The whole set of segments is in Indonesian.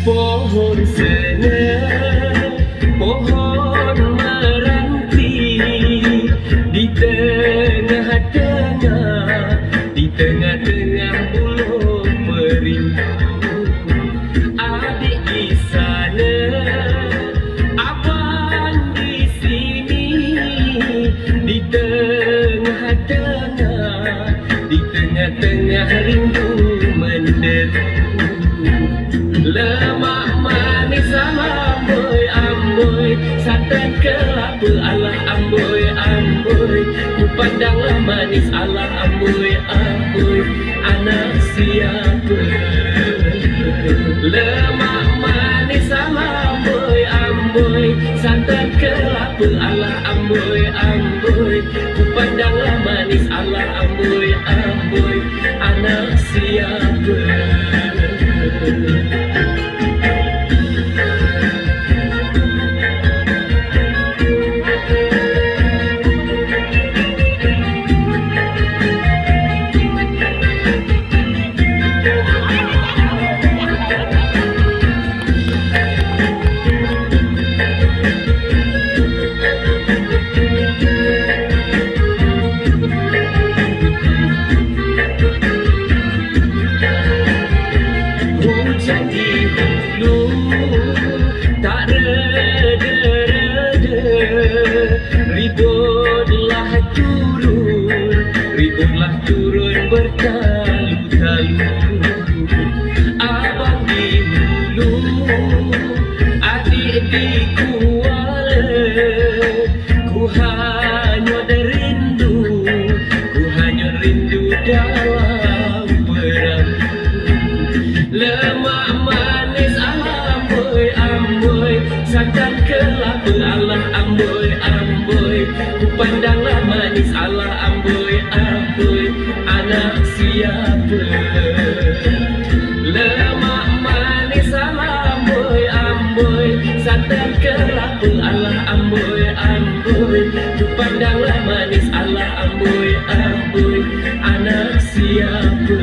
Pohon senang, pohon meranti, di tengah-tengah bulu perindu. Adik di sana, abang di sini, di tengah-tengah rindu menderu. Lemak manis amboi amboi, santan kelapa ala amboi amboi, ku pandanglah manis ala amboi amboi, anak siapa? Lemak manis amboi amboi, santan kelapa ala amboi amboi, ku pandanglah manis ala amboi amboi, anak siapa? Hujan di hulu tak reda-reda, ributlah turun bertalu-talu. Abang di hulu, adik di Kuala, ku hanya rindu dalam perahu. Lemak manis amboi amboi, santan kelapa ala amboi amboi, ku pandanglah manis ala amboi amboi, anak siapa? Lemak manis amboi amboi, santan kelapa ala amboi amboi, ku pandanglah manis ala amboi amboi, anak siapa?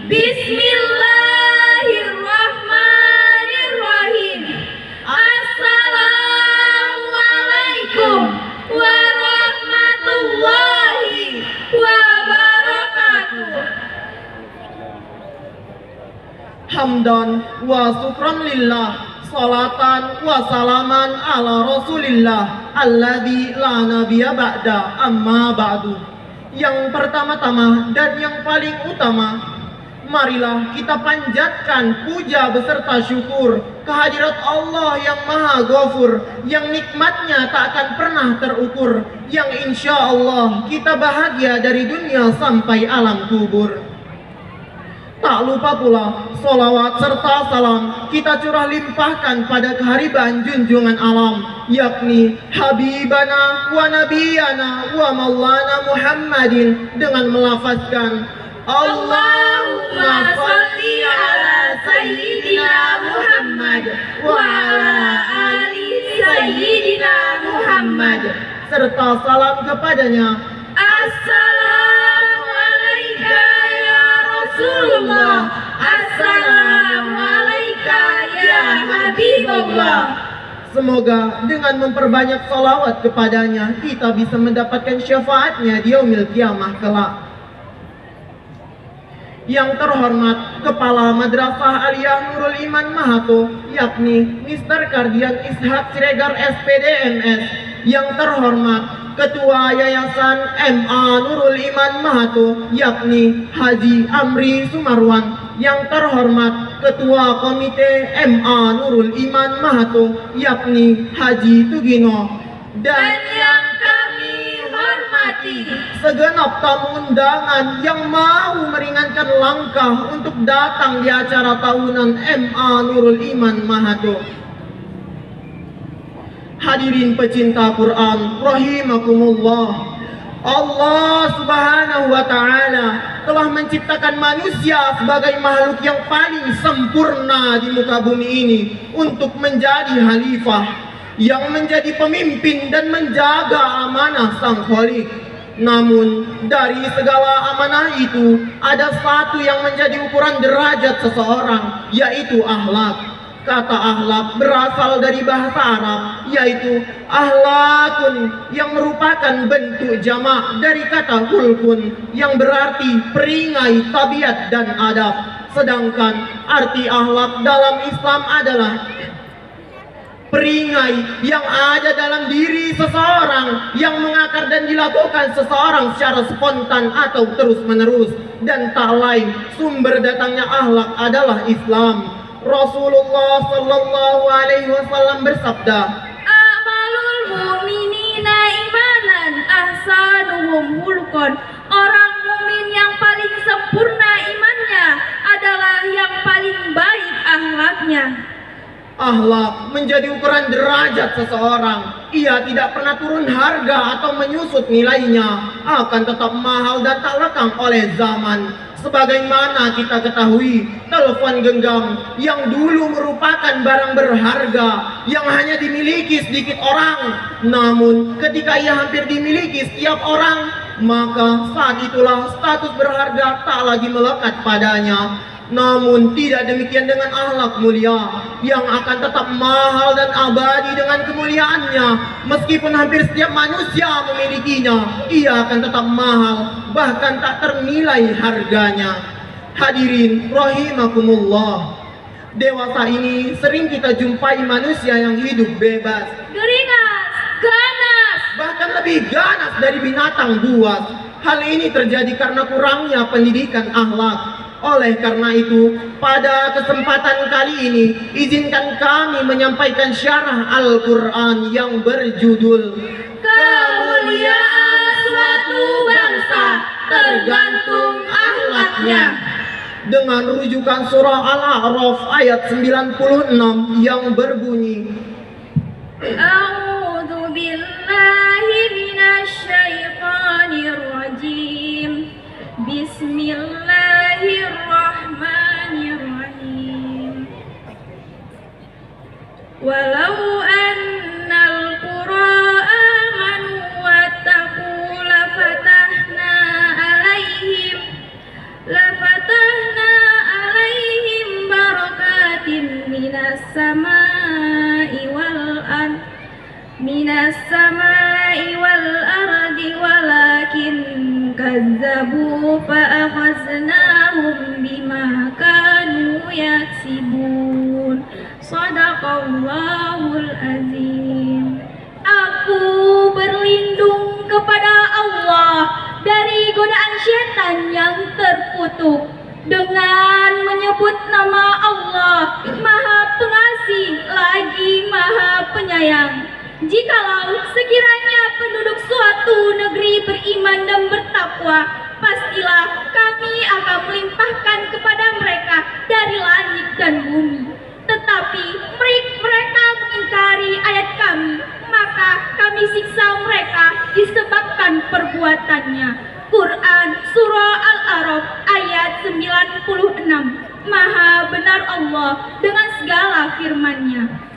Bismillahirrahmanirrahim. Assalamualaikum warahmatullahi wabarakatuh. Hamdan wa syukran lillah, salatan wa salaman ala rasulillah alladzi la nabiyya ba'da, amma ba'du. Yang pertama-tama dan yang paling utama, marilah kita panjatkan puja beserta syukur kehadirat Allah yang Maha Ghafur, yang nikmatnya tak akan pernah terukur, yang insya Allah kita bahagia dari dunia sampai alam kubur. Tak lupa pula solawat serta salam kita curah limpahkan pada kehariban junjungan alam, yakni Habibana wa Nabiyana wa Maulana Muhammadin, dengan melafazkan Allahumma salli ala Sayyidina Muhammad wa ala ali Sayyidina Muhammad, serta salam kepadanya. Assalamualaikum ya Rasulullah, Assalamualaikum ya Habibullah. Semoga dengan memperbanyak salawat kepadanya kita bisa mendapatkan syafaatnya di yaumil kiamah kelak. Yang terhormat Kepala Madrasah Aliyah Nurul Iman Mahato, yakni Mr. Kardian Ishak Siregar SPD MS. Yang terhormat Ketua Yayasan MA Nurul Iman Mahato, yakni Haji Amri Sumarwan. Yang terhormat Ketua Komite MA Nurul Iman Mahato, yakni Haji Tugino. Dan yang kami hormati segenap tamu undangan yang mau meringankan langkah untuk datang di acara tahunan MA Nurul Iman Mahato. Hadirin pecinta Quran rahimakumullah. Allah Subhanahu wa taala telah menciptakan manusia sebagai makhluk yang paling sempurna di muka bumi ini untuk menjadi khalifah, yang menjadi pemimpin dan menjaga amanah Sang Khalik. Namun dari segala amanah itu ada satu yang menjadi ukuran derajat seseorang, yaitu akhlak. Kata akhlak berasal dari bahasa Arab, yaitu ahlakun, yang merupakan bentuk jamak dari kata hulkun, yang berarti peringai, tabiat dan adab. Sedangkan arti akhlak dalam Islam adalah peringai yang ada dalam diri seseorang, yang mengakar dan dilakukan seseorang secara spontan atau terus-menerus, dan tak lain sumber datangnya akhlak adalah Islam. Rasulullah sallallahu alaihi wasallam bersabda, amalul mu'minina imanan ahsanuhum hulqan. Orang mukmin yang paling sempurna imannya adalah yang paling baik akhlaknya. Akhlak menjadi ukuran derajat seseorang. Ia tidak pernah turun harga atau menyusut nilainya, akan tetap mahal dan tak lekang oleh zaman. Sebagaimana kita ketahui, telepon genggam yang dulu merupakan barang berharga yang hanya dimiliki sedikit orang, namun ketika ia hampir dimiliki setiap orang, maka saat itulah status berharga tak lagi melekat padanya. Namun tidak demikian dengan akhlak mulia yang akan tetap mahal dan abadi dengan kemuliaannya. Meskipun hampir setiap manusia memilikinya, ia akan tetap mahal, bahkan tak ternilai harganya. Hadirin rahimakumullah, dewasa ini sering kita jumpai manusia yang hidup bebas, Geringas, ganas, bahkan lebih ganas dari binatang buas. Hal ini terjadi karena kurangnya pendidikan akhlak. Oleh karena itu, pada kesempatan kali ini, izinkan kami menyampaikan syarah Al-Quran yang berjudul kemuliaan suatu bangsa tergantung akhlaknya, dengan rujukan surah Al-A'raf ayat 96 yang berbunyi, A'udzu billahi minasyaitonir rajim. Bismillahirrahmanirrahim. Walau annal qura amanu wattaqu lafatahna alaihim barakatin minas samai wal ardi walakin kazzabu fa'akhaznahum bima kanu yaksibun. Shadaqallahul azim. Aku berlindung kepada Allah dari godaan syaitan yang terkutuk dengan menyebut nama Allah, Maha Pengasih lagi Maha Penyayang. Jikalau sekiranya penduduk suatu negeri beriman dan bertakwa, pastilah kami akan melimpahkan kepada mereka dari langit dan bumi. Tetapi mereka mengingkari ayat kami, maka kami siksa mereka disebabkan perbuatannya. Quran Surah Al-A'raf ayat 96. Maha benar Allah dengan segala firman-Nya.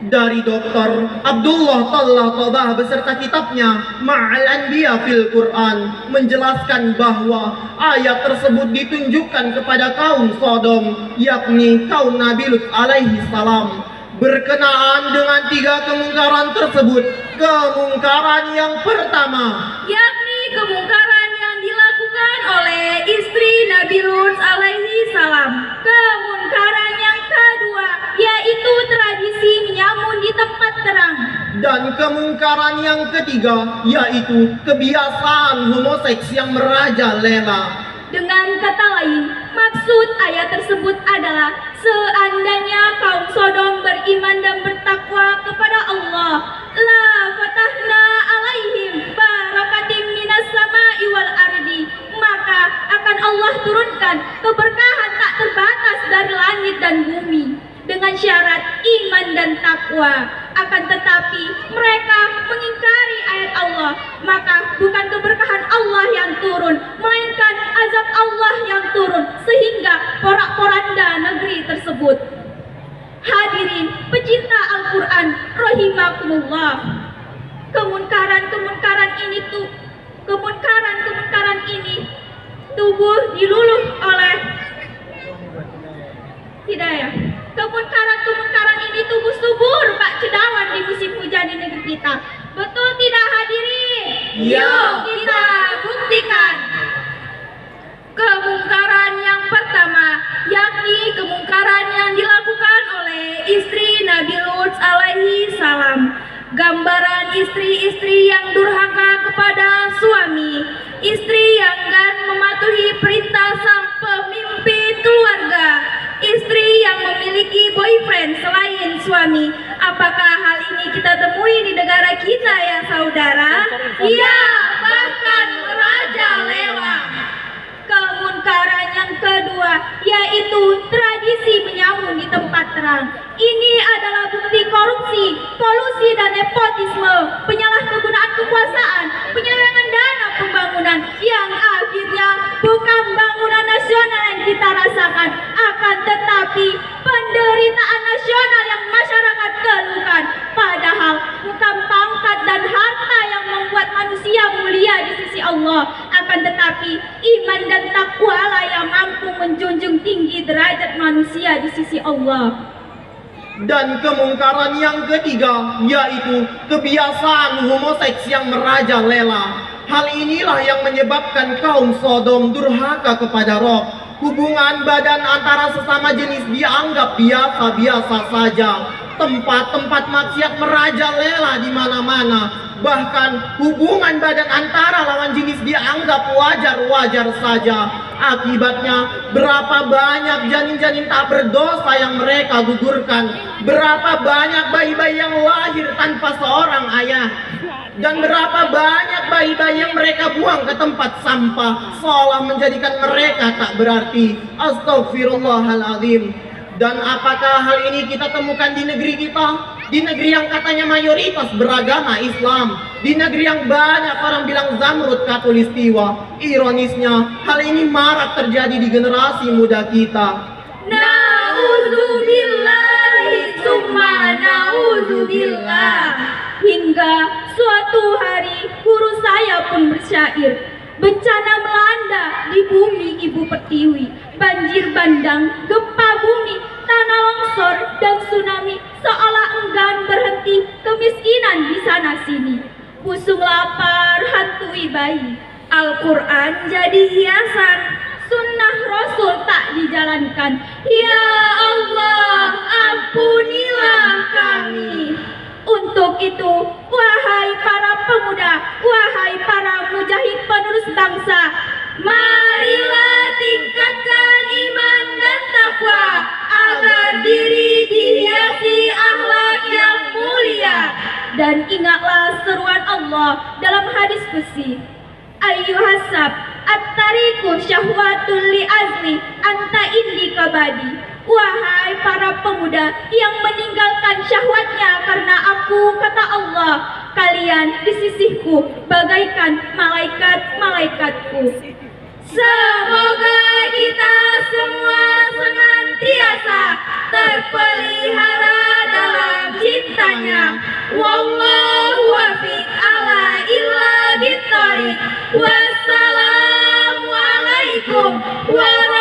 Dari Dr. Abdullah Tallah Tobah beserta kitabnya Ma'al Anbiya fil Quran menjelaskan bahwa ayat tersebut ditunjukkan kepada kaum Sodom, yakni kaum Nabi Lut alaihi salam. Berkenaan dengan 3 kemungkaran tersebut, kemungkaran yang pertama yakni kemungkaran yang dilakukan oleh istri istri Nabi Lut alaihi salam. Kemunkaran yang kedua yaitu tradisi menyamun di tempat terang. Dan kemungkaran yang ketiga yaitu kebiasaan homoseks yang merajalela. Dengan kata lain, maksud ayat tersebut adalah seandainya kaum Sodom beriman dan bertakwa kepada Allah, la fatahna alaihim barakatim minas sama'i wal ardi, maka akan Allah turunkan keberkahan tak terbatas dari langit dan bumi dengan syarat iman dan takwa. Akan tetapi mereka mengingkari ayat Allah, maka bukan keberkahan Allah yang turun, melainkan azab Allah yang turun sehingga porak-poranda negeri tersebut. Hadirin pecinta Al-Quran rahimakumullah, kemungkaran ini tubuh diluluh oleh hidayah. Kemungkaran ini tubuh subur bak cedawan di musim hujan di negeri kita. Betul tidak hadirin? Yuk kita buktikan. Kemungkaran yang pertama yakni kemungkaran yang dilakukan oleh istri Nabi Lut alaihi salam. Gambaran istri-istri yang durhaka kepada suami, istri yang enggan mematuhi perintah sang pemimpin keluarga, istri yang memiliki boyfriend selain suami. Apakah hal ini kita temui di negara kita ya saudara? Iya, bahkan merajalela. Kemunkaran yang kedua yaitu tradisi menyamun di tempat terang. Ini adalah bukti korupsi, kolusi dan nepotisme, penyalahgunaan kekuasaan, penyelewengan dana pembangunan yang akhirnya bukan bangunan nasional yang kita rasakan, akan tetapi penderitaan nasional yang masyarakat keluhkan. Padahal bukan pangkat dan harta yang membuat manusia mulia di sisi Allah, akan tetapi iman dan takwa lah yang mampu menjunjung tinggi derajat manusia di sisi Allah. Dan kemungkaran yang ketiga yaitu kebiasaan homoseks yang merajalela. Hal inilah yang menyebabkan kaum Sodom durhaka kepada Roh. Hubungan badan antara sesama jenis dianggap biasa-biasa saja. Tempat-tempat maksiat merajalela di mana-mana. Bahkan hubungan badan antara lawan jenis dianggap wajar-wajar saja. Akibatnya berapa banyak janin-janin tak berdosa yang mereka gugurkan. Berapa banyak bayi-bayi yang lahir tanpa seorang ayah. Dan berapa banyak bayi-bayi yang mereka buang ke tempat sampah, seolah menjadikan mereka tak berarti. Astagfirullahaladzim. Dan apakah hal ini kita temukan di negeri kita? Di negeri yang katanya mayoritas beragama Islam, di negeri yang banyak orang bilang zamrud katulistiwa. Ironisnya, hal ini marak terjadi di generasi muda kita. Nauzubillahi summa nauzubillah. Hingga suatu hari guru saya pun bersyair, bencana melanda di bumi ibu pertiwi, banjir bandang, gempa bumi, tanah longsor dan tsunami seolah enggan berhenti, kemiskinan di sana sini, busung lapar hantui bayi. Al-Quran jadi hiasan, sunnah Rasul tak dijalankan. Ya Allah, ampunilah kami. Untuk itu, wahai para pemuda, wahai para mujahid penerus bangsa, marilah tingkatkan iman dan takwa agar diri dihiasi akhlak yang mulia. Dan ingatlah seruan Allah dalam hadis qudsi, ayyuhasab at-tariqu syahwatul li azli anta indi kabadi. Wahai para pemuda yang meninggalkan syahwatnya karena aku, kata Allah, kalian di sisiku bagaikan malaikat-malaikatku. Semoga kita semua senantiasa terpelihara dalam cintanya. Wallahu wafiq ala illa bittariq. Wassalamualaikum warahmatullahi